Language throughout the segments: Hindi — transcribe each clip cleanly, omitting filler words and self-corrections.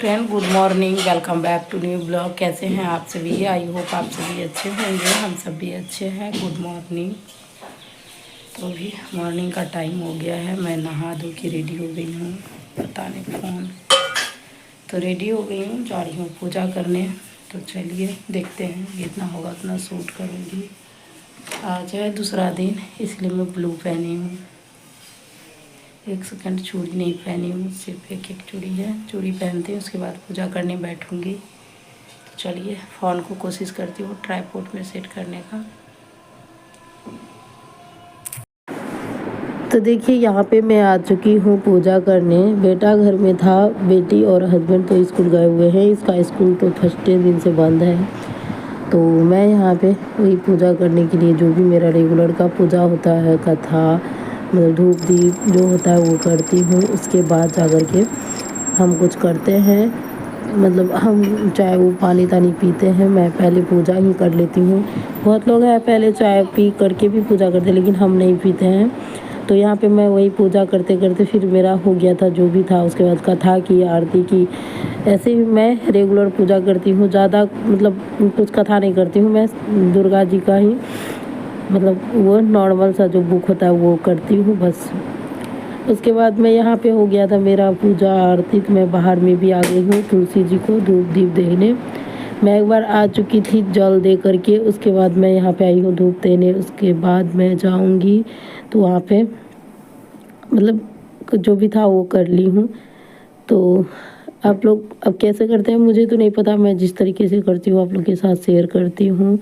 Friend, good morning. Welcome back to new blog. कैसे हैं आप सभी? आई होप आप सभी अच्छे होंगे। हम सब भी अच्छे हैं। Good morning. तो अभी मॉर्निंग का टाइम हो गया है। मैं नहा धो के रेडी हो गई हूँ। पता नहीं फ़ोन तो रेडी हो गई हूँ, जा रही हूँ पूजा करने। तो चलिए देखते हैं, जितना होगा उतना सूट करूँगी। आज है दूसरा दिन, इसलिए मैं ब्लू पहनी हूँ। एक सेकंड, चूड़ी नहीं पहनी हूँ, सिर्फ एक चूड़ी है। चूड़ी पहनते हैं, उसके बाद पूजा करने बैठूँगी। तो चलिए फ़ोन को कोशिश करती हूँ ट्राइपॉड में सेट करने का। तो देखिए यहाँ पे मैं आ चुकी हूँ पूजा करने। बेटा घर में था, बेटी और हस्बैंड तो स्कूल गए हुए हैं। इसका स्कूल तो फर्स्ट दिन से बंद है। तो मैं यहाँ पे वही पूजा करने के लिए, जो भी मेरा रेगुलर का पूजा होता है, कथा मतलब धूप दीप जो होता है वो करती हूँ। उसके बाद जा कर के हम कुछ करते हैं, मतलब हम चाहे वो पानी तानी पीते हैं। मैं पहले पूजा ही कर लेती हूँ। बहुत लोग हैं पहले चाय पी करके भी पूजा करते हैं, लेकिन हम नहीं पीते हैं। तो यहाँ पे मैं वही पूजा करते करते फिर मेरा हो गया था जो भी था। उसके बाद कथा की, आरती की। ऐसे ही मैं रेगुलर पूजा करती हूँ। ज़्यादा मतलब कुछ कथा नहीं करती हूँ मैं। दुर्गा जी का ही मतलब वो नॉर्मल सा जो बुक होता है वो करती हूँ बस। उसके बाद मैं यहाँ पे हो गया था मेरा पूजा आरती। तो मैं बाहर में भी आ गई हूँ तुलसी जी को धूप दीप देने। मैं एक बार आ चुकी थी जल दे करके। उसके बाद मैं यहाँ पे आई हूँ धूप देने। उसके बाद मैं जाऊँगी तो वहाँ पे मतलब जो भी था वो कर ली हूँ। तो आप लोग अब कैसे करते हैं मुझे तो नहीं पता। मैं जिस तरीके से करती हूँ आप लोग के साथ शेयर करती हूँ।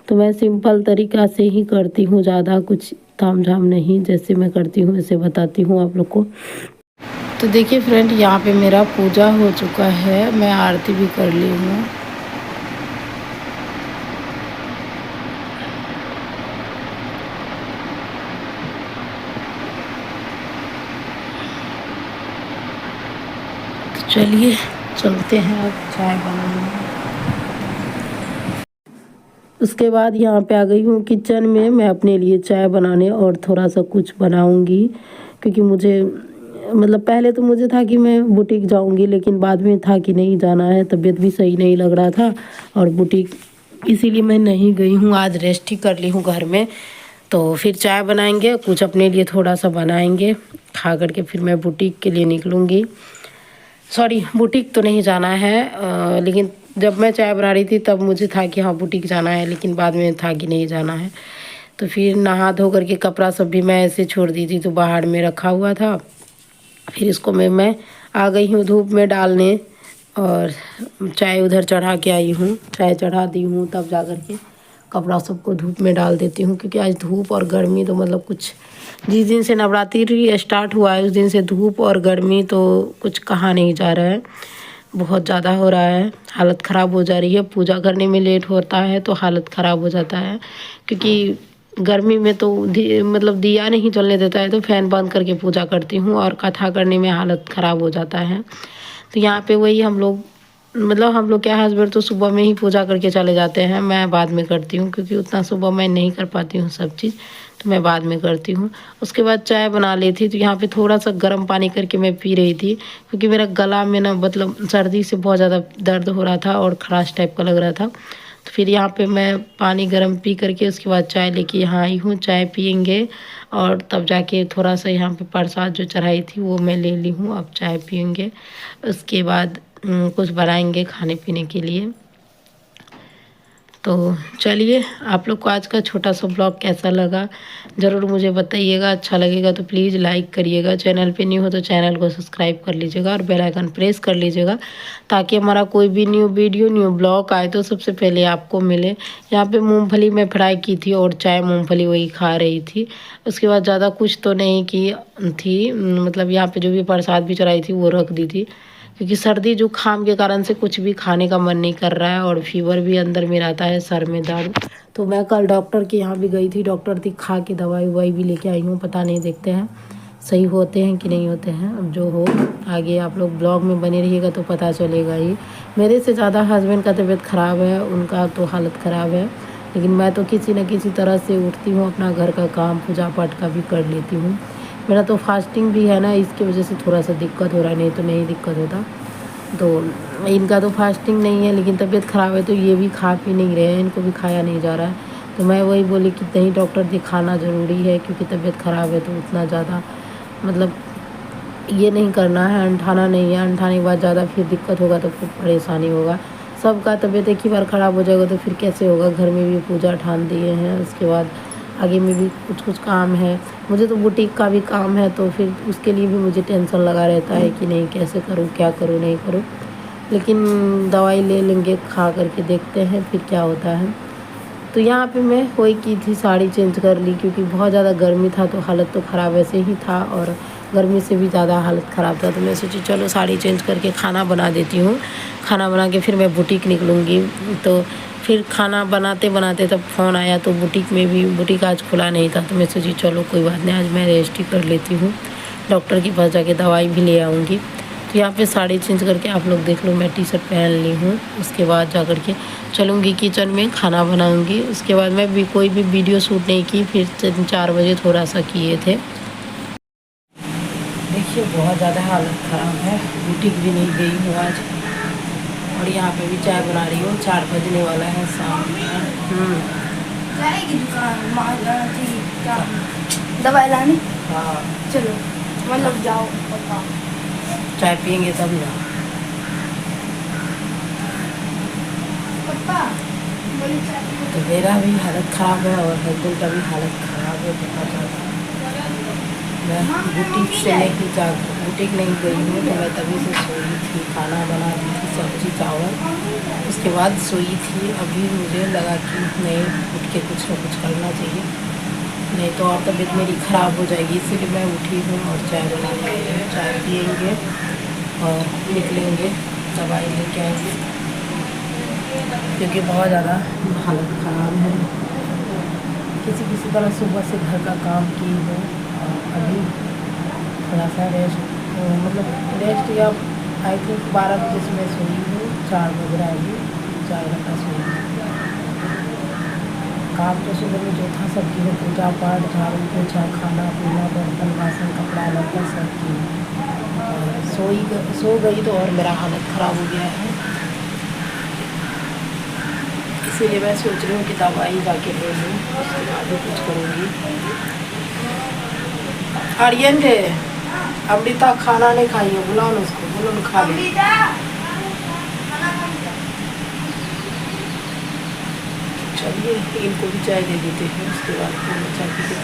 तो मैं सिंपल तरीक़ा से ही करती हूँ, ज़्यादा कुछ ताम झाम नहीं। जैसे मैं करती हूँ वैसे बताती हूँ आप लोग को। तो देखिए फ्रेंड, यहाँ पे मेरा पूजा हो चुका है। मैं आरती भी कर ली हूँ। तो चलिए चलते हैं, अब चाय बनाने। उसके बाद यहाँ पे आ गई हूँ किचन में। मैं अपने लिए चाय बनाने और थोड़ा सा कुछ बनाऊँगी, क्योंकि मुझे मतलब पहले तो मुझे था कि मैं बुटीक जाऊँगी, लेकिन बाद में था कि नहीं जाना है, तबीयत भी सही नहीं लग रहा था और बुटीक इसीलिए मैं नहीं गई हूँ। आज रेस्ट ही कर ली हूँ घर में। तो फिर चाय बनाएंगे, कुछ अपने लिए थोड़ा सा बनाएंगे, खा करके फिर मैं बुटीक के लिए निकलूँगी। सॉरी, बुटीक तो नहीं जाना है, लेकिन जब मैं चाय बना रही थी तब मुझे था कि हाँ बुटीक जाना है, लेकिन बाद में था कि नहीं जाना है। तो फिर नहा धो करके कपड़ा सब भी मैं ऐसे छोड़ दी थी, तो बाहर में रखा हुआ था। फिर इसको मैं आ गई हूँ धूप में डालने, और चाय उधर चढ़ा के आई हूँ। चाय चढ़ा दी हूँ, तब जा कर के कपड़ा सबको धूप में डाल देती हूँ, क्योंकि आज धूप और गर्मी तो मतलब कुछ, जिस दिन से नवरात्रि स्टार्ट हुआ है उस दिन से धूप और गर्मी तो कुछ कहा नहीं जा रहा है। बहुत ज़्यादा हो रहा है, हालत ख़राब हो जा रही है। पूजा करने में लेट होता है तो हालत ख़राब हो जाता है, क्योंकि गर्मी में तो मतलब दिया नहीं जलने देता है, तो फ़ैन बंद करके पूजा करती हूँ और कथा करने में हालत ख़राब हो जाता है। तो यहाँ पे वही हम लोग मतलब हम लोग क्या, हस्बैंड तो सुबह में ही पूजा करके चले जाते हैं। मैं बाद में करती हूँ, क्योंकि उतना सुबह मैं नहीं कर पाती हूँ सब चीज़, तो मैं बाद में करती हूँ। उसके बाद चाय बना ली थी, तो यहाँ पे थोड़ा सा गर्म पानी करके मैं पी रही थी, क्योंकि मेरा गला में ना मतलब सर्दी से बहुत ज़्यादा दर्द हो रहा था और खराश टाइप का लग रहा था। तो फिर यहाँ पे मैं पानी गर्म पी करके उसके बाद चाय लेके यहाँ आई हूँ। चाय पियेंगे और तब जाके थोड़ा सा यहाँ पे प्रसाद जो चढ़ाई थी वो मैं ले ली हूँ। अब चाय पियेंगे, उसके बाद कुछ बनाएंगे खाने पीने के लिए। तो चलिए, आप लोग को आज का छोटा सा ब्लॉग कैसा लगा ज़रूर मुझे बताइएगा। अच्छा लगेगा तो प्लीज़ लाइक करिएगा। चैनल पे न्यू हो तो चैनल को सब्सक्राइब कर लीजिएगा और बेल आइकन प्रेस कर लीजिएगा, ताकि हमारा कोई भी न्यू वीडियो न्यू ब्लॉग आए तो सबसे पहले आपको मिले। यहाँ पे मूंगफली मैं फ्राई की थी और चाय मूंगफली वही खा रही थी। उसके बाद ज़्यादा कुछ तो नहीं की थी, मतलब यहाँ पे जो भी प्रसाद भी चढ़ाई थी वो रख दी थी, क्योंकि सर्दी जुकाम के कारण से कुछ भी खाने का मन नहीं कर रहा है और फीवर भी अंदर में रहता है, सर में दर्द। तो मैं कल डॉक्टर के यहाँ भी गई थी, डॉक्टर दिखा के दवाई ववाई भी लेके आई हूँ। पता नहीं, देखते हैं सही होते हैं कि नहीं होते हैं। अब जो हो आगे आप लोग ब्लॉग में बने रहिएगा तो पता चलेगा ही। मेरे से ज़्यादा हस्बैंड का तबीयत ख़राब है, उनका तो हालत ख़राब है, लेकिन मैं तो किसी न किसी तरह से उठती हूँ, अपना घर का काम पूजा पाठ का भी कर लेती हूँ। मेरा तो फास्टिंग भी है ना, इसकी वजह से थोड़ा सा दिक्कत हो रहा है, नहीं तो नहीं दिक्कत होता। तो इनका तो फास्टिंग नहीं है, लेकिन तबीयत ख़राब है तो ये भी खा पी नहीं रहे हैं, इनको भी खाया नहीं जा रहा है। तो मैं वही बोली कि नहीं डॉक्टर, दिखाना ज़रूरी है, क्योंकि तबीयत ख़राब है तो उतना ज़्यादा मतलब ये नहीं करना है, अंठाना नहीं है। अंठाने के बाद ज़्यादा फिर दिक्कत होगा तो फिर परेशानी होगा। सबका तबीयत एक ही बार ख़राब हो जाएगा तो फिर कैसे होगा। घर में भी पूजा ठान दिए हैं, उसके बाद आगे में भी कुछ कुछ काम है। मुझे तो बुटीक का भी काम है, तो फिर उसके लिए भी मुझे टेंशन लगा रहता है कि नहीं कैसे करूँ, क्या करूँ, नहीं करूँ। लेकिन दवाई ले लेंगे, खा करके देखते हैं फिर क्या होता है। तो यहाँ पे मैं वही की थी, साड़ी चेंज कर ली, क्योंकि बहुत ज़्यादा गर्मी था तो हालत तो ख़राब ऐसे ही था, और गर्मी से भी ज़्यादा हालत ख़राब था। तो मैं सोची चलो साड़ी चेंज करके खाना बना देती हूँ। खाना बना के फिर मैं बुटीक निकलूँगी। तो फिर खाना बनाते बनाते तब फ़ोन आया, तो बुटीक में भी, बुटीक आज खुला नहीं था, तो मैं सोची चलो कोई बात नहीं, आज मैं रेस्ट ही कर लेती हूँ। डॉक्टर के पास जाके दवाई भी ले आऊँगी। तो यहाँ पे साड़ी चेंज करके आप लोग देख लो, मैं टी शर्ट पहन ली हूँ। उसके बाद जा कर के चलूँगी किचन में, खाना बनाऊँगी। उसके बाद मैं भी कोई भी वीडियो शूट नहीं की, फिर 4 बजे थोड़ा सा किए थे। देखिए बहुत ज़्यादा हालत ख़राब है, बुटीक भी नहीं गई हूँ आज। और यहाँ पे भी चाय बना रही हूँ, 4 बजने वाला है शाम में। जाएगी दुकान दवाई लाने। हाँ चलो मतलब जाओ पापा। चाय पियेंगे तब ना। पापा बोले चाय तो मेरा भी हालत ख़राब है और हस्बैंड का भी हालत ख़राब है बहुत ज़्यादा। मैं बुटीक से नहीं जा बुटीक नहीं गई हूँ, तो मैं तभी से सोई थी, खाना बना दी थी, सब्जी चावल, उसके बाद सोई थी। अभी मुझे लगा कि नहीं, उठ के कुछ ना कुछ करना चाहिए, नहीं तो और तबीयत मेरी ख़राब हो जाएगी। इसीलिए मैं उठी हूँ और चाय बना रही हूँ। चाय पियेंगे और निकलेंगे, दवाई लेके आएंगे, क्योंकि बहुत ज़्यादा हालत ख़राब है। किसी किसी तरह सुबह से घर का काम की हूँ, और अभी थोड़ा सा रेस्ट, मतलब रेस्ट या आई थिंक 12 बजे से मैं सोई हूँ, 4 बज रहा है अभी, 4 घंटा सोई हूँ। काम तो सुबह में जो था सब की है, पूजा पाठ, झाड़ू पोछा, खाना पीना, बर्तन बासन, कपड़ा लत्ता सब की। और सो गई तो और मेरा हालत ख़राब हो गया है। इसीलिए मैं सोच रही हूँ कि दवाई जाके ले लूँ, उसके बाद ही कुछ करूँगी। आर्यन है, अमृता खाना नहीं खाई है, बुलाओ ना उसको, बोलो ना खा ले। चलिए इनको भी चाय दे देते हैं, उसके बाद फिर मैं चाय पी के